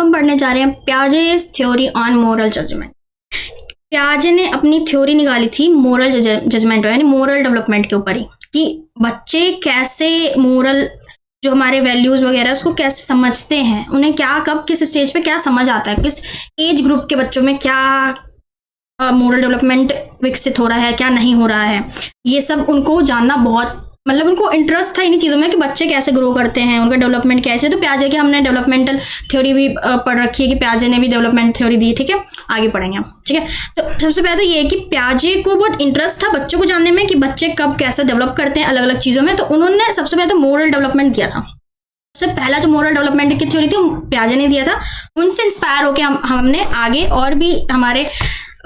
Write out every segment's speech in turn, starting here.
हम पढ़ने जा रहे हैं पियाजे's थ्योरी ऑन मोरल जजमेंट। पियाजे ने अपनी थ्योरी निकाली थी मोरल जजमेंट यानी मोरल डेवलपमेंट के ऊपर ही, कि बच्चे कैसे मोरल जो हमारे वैल्यूज वगैरह उसको कैसे समझते हैं, उन्हें क्या कब किस स्टेज पे क्या समझ आता है, किस एज ग्रुप के बच्चों में क्या मोरल डेवलपमेंट विकसित हो रहा है, क्या नहीं हो रहा है। ये सब उनको जानना बहुत मतलब उनको इंटरेस्ट था इन्हीं चीज़ों में कि बच्चे कैसे ग्रो करते हैं, उनका डेवलपमेंट कैसे। तो पियाजे की हमने डेवलपमेंटल थ्योरी भी पढ़ रखी है कि पियाजे ने भी डेवलपमेंट थ्योरी दी, ठीक है, आगे पढ़ेंगे हम, ठीक है। तो सबसे पहले तो ये है कि पियाजे को बहुत इंटरेस्ट था बच्चों को जानने में कि बच्चे कब कैसे डेवलप करते हैं अलग अलग चीज़ों में। तो उन्होंने सबसे पहले तो मोरल डेवलपमेंट किया था। सबसे पहला जो मोरल डेवलपमेंट की थ्योरी थी पियाजे ने दिया था। उनसे इंस्पायर होकर हमने आगे और भी हमारे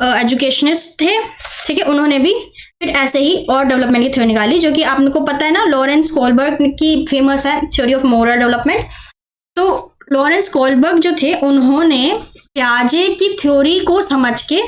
एजुकेशनिस्ट थे, ठीक है, उन्होंने भी फिर ऐसे ही और डेवलपमेंट की थ्योरी निकाली, जो कि आपको पता है ना, लॉरेंस कोलबर्ग की फेमस है थ्योरी ऑफ मोरल डेवलपमेंट। तो लॉरेंस कोलबर्ग जो थे उन्होंने पियाजे की थ्योरी को समझ के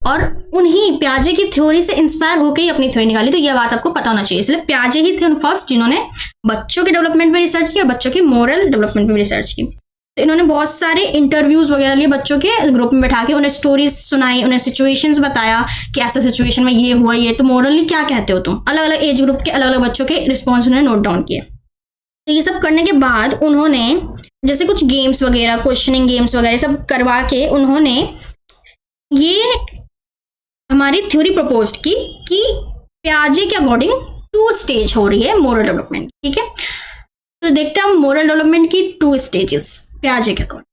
और उन्हीं पियाजे की थ्योरी से इंस्पायर होकर ही अपनी थ्योरी निकाली। तो यह बात आपको पता होना चाहिए। इसलिए पियाजे ही थे फर्स्ट जिन्होंने बच्चों के डेवलपमेंट में रिसर्च की और बच्चों की मोरल डेवलपमेंट में रिसर्च की। तो इन्होंने बहुत सारे इंटरव्यूज वगैरह लिए बच्चों के ग्रुप में बैठा के, उन्हें स्टोरीज सुनाई, उन्हें सिचुएशंस बताया कि ऐसा सिचुएशन में ये हुआ, ये तो मोरली क्या कहते हो तुम। अलग अलग एज ग्रुप के अलग अलग बच्चों के रिस्पॉन्स उन्होंने नोट डाउन किए। तो ये सब करने के बाद उन्होंने जैसे कुछ गेम्स वगैरह, क्वेश्चनिंग गेम्स वगैरह सब करवा के उन्होंने ये हमारी थ्योरी प्रपोज की कि पियाजे के अकॉर्डिंग 2 स्टेज हो रही है मोरल डेवलपमेंट, ठीक है। तो देखते हैं हम मोरल डेवलपमेंट की 2 स्टेजेस पियाजे के अकॉर्डिंग।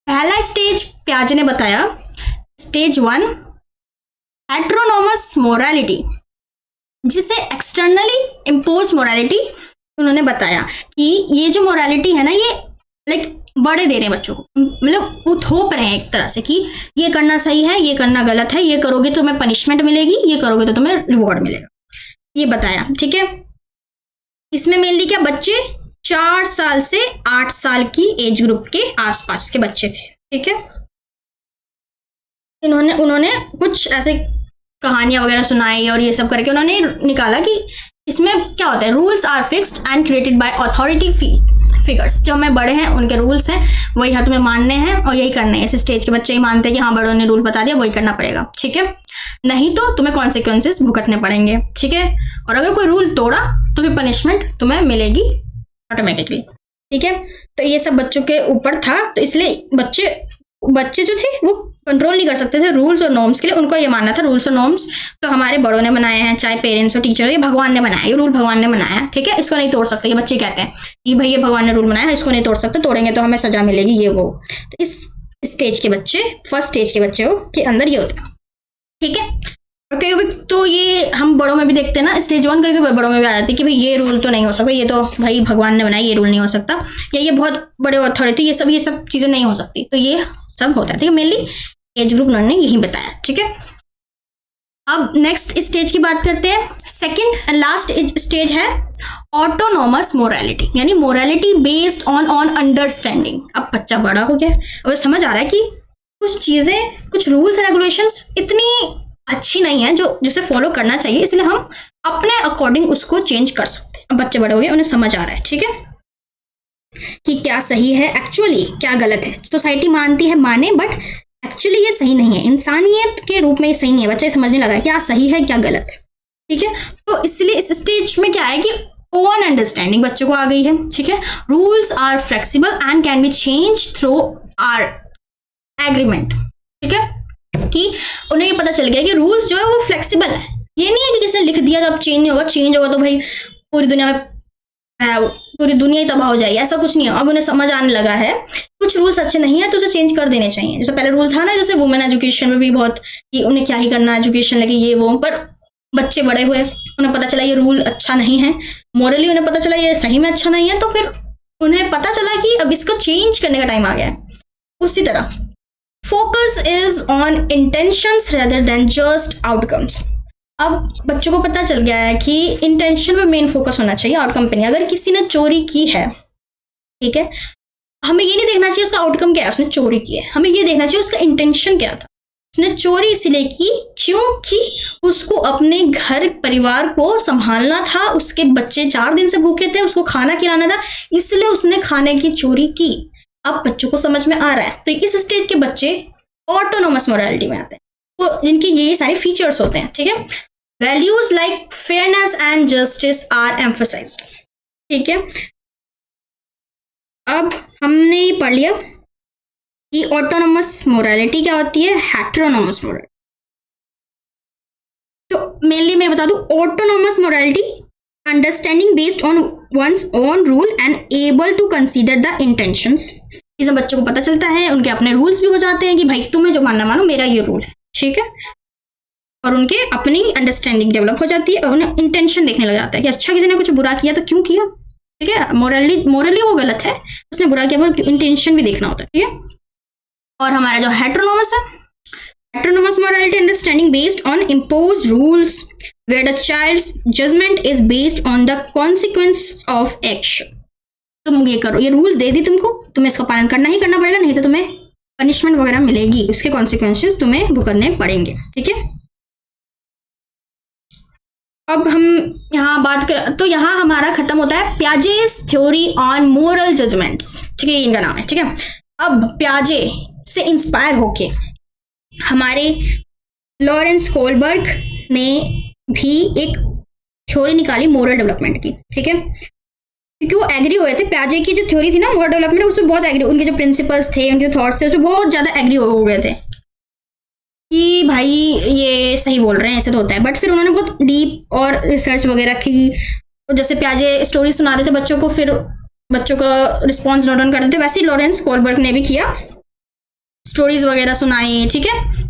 पहला स्टेज पियाजे ने बताया स्टेज 1 हेटेरोनोमस मोरालिटी, जिसे एक्सटर्नली इम्पोज मोरालिटी उन्होंने बताया कि ये जो मोरालिटी है ना, ये लाइक बड़े दे रहे हैं बच्चों को, मतलब वो थोप रहे हैं एक तरह से कि ये करना सही है, ये करना गलत है, ये करोगे तो तुम्हें पनिशमेंट मिलेगी, ये करोगे तो तुम्हें रिवॉर्ड मिलेगा, ये बताया, ठीक है। इसमें मेनली क्या बच्चे 4 साल से 8 साल की एज ग्रुप के आसपास के बच्चे थे, ठीक है। उन्होंने कुछ ऐसे कहानियां वगैरह सुनाई और ये सब करके उन्होंने निकाला कि इसमें क्या होता है, rules are fixed and created by authority figures. जो हमें बड़े हैं उनके रूल्स हैं, वही तुम्हें मानने हैं और यही करने हैं। इस स्टेज के बच्चे ही मानते हैं कि हाँ बड़ों ने रूल बता दिया, वही करना पड़ेगा, ठीक है, नहीं तो तुम्हें कॉन्सिक्वेंसेस भुगतने पड़ेंगे, ठीक है। और अगर कोई रूल तोड़ा तो फिर पनिशमेंट तुम्हें मिलेगी ऑटोमेटिकली, ठीक है। तो ये सब बच्चों के ऊपर था। तो इसलिए बच्चे जो थे वो कंट्रोल नहीं कर सकते थे रूल्स और नॉर्म्स के लिए। उनको ये मानना था रूल्स और नॉर्म्स तो हमारे बड़ों ने बनाए हैं, चाहे पेरेंट्स हो, टीचर हो, ये भगवान ने बनाया, ये रूल भगवान ने बनाया है, ठीक है, इसको नहीं तोड़ सकते। ये बच्चे कहते हैं कि भाई ये भगवान ने रूल बनाया है, इसको नहीं तोड़ सकते, तोड़ेंगे तो हमें सजा मिलेगी, ये वो। तो इस स्टेज के बच्चे, फर्स्ट स्टेज के बच्चे के अंदर ये होता है, ठीक है। और कई तो ये हम बड़ों में भी देखते हैं ना, स्टेज 1 कई बड़ों में भी आ जाती है कि भाई ये रूल तो नहीं हो सकता, ये तो भाई भगवान ने बनाया, ये रूल नहीं हो सकता, या ये बहुत बड़े अथॉरिटी, ये सब चीजें नहीं हो सकती। तो ये सब होता है, ठीक है। मेनली एज ग्रुप उन्होंने यही बताया, ठीक है। अब नेक्स्ट स्टेज की बात करते हैं। सेकंड एंड लास्ट स्टेज है ऑटोनॉमस मोरालिटी, यानी मोरालिटी बेस्ड ऑन अंडरस्टैंडिंग। अब बच्चा बड़ा हो गया और समझ आ रहा है कि कुछ चीजें, कुछ रूल्स एंड रेगुलेशंस इतनी अच्छी नहीं है जो जिसे फॉलो करना चाहिए, इसलिए हम अपने अकॉर्डिंग उसको चेंज कर सकते हैं। अब बच्चे बड़े हो गए, उन्हें समझ आ रहा है, ठीक है, कि क्या सही है एक्चुअली, क्या गलत है। सोसाइटी मानती है माने, बट एक्चुअली ये सही नहीं है, इंसानियत के रूप में ये सही नहीं है। बच्चे समझने लगा है क्या सही है क्या गलत है, ठीक है। तो इसलिए इस स्टेज में क्या है कि ओवन अंडरस्टैंडिंग बच्चों को आ गई है, ठीक है। Rules are flexible and can be change through our agreement, ठीक है, कि उन्हें ये पता चल गया कि रूल्स जो है वो फ्लेक्सिबल है। ये नहीं है कि किसी ने लिख दिया तो अब चेंज नहीं होगा, चेंज होगा तो भाई पूरी दुनिया ही तबाह हो जाएगी, ऐसा कुछ नहीं है। अब उन्हें समझ आने लगा है कुछ रूल्स अच्छे नहीं है तो उसे चेंज कर देने चाहिए। जैसे पहले रूल था ना, जैसे वुमेन एजुकेशन में भी बहुत कि उन्हें क्या ही करना, एजुकेशन लगे ये वो, पर बच्चे बड़े हुए, उन्हें पता चला ये रूल अच्छा नहीं है, मोरली उन्हें पता चला ये सही में अच्छा नहीं है, तो फिर उन्हें पता चला कि अब इसको चेंज करने का टाइम आ गया है। उसी तरह focus is on intentions rather than just outcomes. अब बच्चों को पता चल गया है कि इंटेंशन पे मेन फोकस होना चाहिए, आउटकम पे नहीं। अगर किसी ने चोरी की है, ठीक है, हमें ये नहीं देखना चाहिए उसका आउटकम क्या है, उसने चोरी की है, हमें ये देखना चाहिए उसका इंटेंशन क्या था। उसने चोरी इसलिए की क्योंकि उसको अपने घर परिवार को संभालना था, उसके बच्चे 4 दिन से भूखे थे, उसको खाना खिलाना था, इसलिए उसने खाने की चोरी की। अब बच्चों को समझ में आ रहा है। तो इस स्टेज के बच्चे ऑटोनोमस मोरालिटी में आते हैं, तो जिनके ये सारे फीचर्स होते हैं, ठीक है। Values like fairness and justice are emphasised, ठीक है। अब हमने ये पढ़ लिया कि ऑटोनोमस मोरालिटी क्या होती है, हेटेरोनोमस मोरालिटी। तो मेनली मैं बता दूं, autonomous morality understanding based on one's own rule and able to consider the intentions. इसमें बच्चों को पता चलता है, उनके अपने रूल्स भी हो जाते हैं कि भाई तुम्हें जो मानना मानो, मेरा ये रूल है, ठीक है। और उनके अपनी अंडरस्टैंडिंग डेवलप हो जाती है और उन्हें इंटेंशन देखने लग जाता है कि अच्छा किसी ने कुछ बुरा किया तो क्यों किया, ठीक है। मोरली वो गलत है, उसने बुरा किया, पर इंटेंशन भी देखना होता है, ठीक है। और हमारा जो हेटेरोनोमस है, heteronomous morality understanding based on imposed rules where the child's judgement is based on the consequence of action. तुम ये करो, ये रूल दे दी तुमको, तुम्हें इसका पालन करना ही करना पड़ेगा, नहीं तो तुम्हें पनिशमेंट वगैरह मिलेगी, उसके कॉन्सिक्वेंसेस तुम्हें भुगतने पड़ेंगे, ठीक है। अब हम यहाँ बात कर, तो यहाँ हमारा खत्म होता है Piaget's theory on moral judgments, ठीक है, इनका नाम है, ठीक है। अब पियाजे से इंस्पायर होके हमारे लॉरेंस कोलबर्ग ने भी एक थ्योरी निकाली मोरल डेवलपमेंट की, ठीक है। क्योंकि वो एग्री हुए थे, पियाजे की जो थ्योरी थी ना मोरल डेवलपमेंट, उसमें बहुत एग्री, उनके जो प्रिंसिपल्स थे, उनके थॉट्स थे, उसमें बहुत ज़्यादा एग्री हो गए थे कि भाई ये सही बोल रहे हैं, ऐसे तो होता है। बट फिर उन्होंने बहुत डीप और रिसर्च वगैरह की, जैसे पियाजे स्टोरी सुनाते थे बच्चों को, फिर बच्चों का रिस्पॉन्स नोट डाउन करते थे, वैसे ही लॉरेंस कोलबर्ग ने भी किया, स्टोरीज वगैरह सुनाई, ठीक है।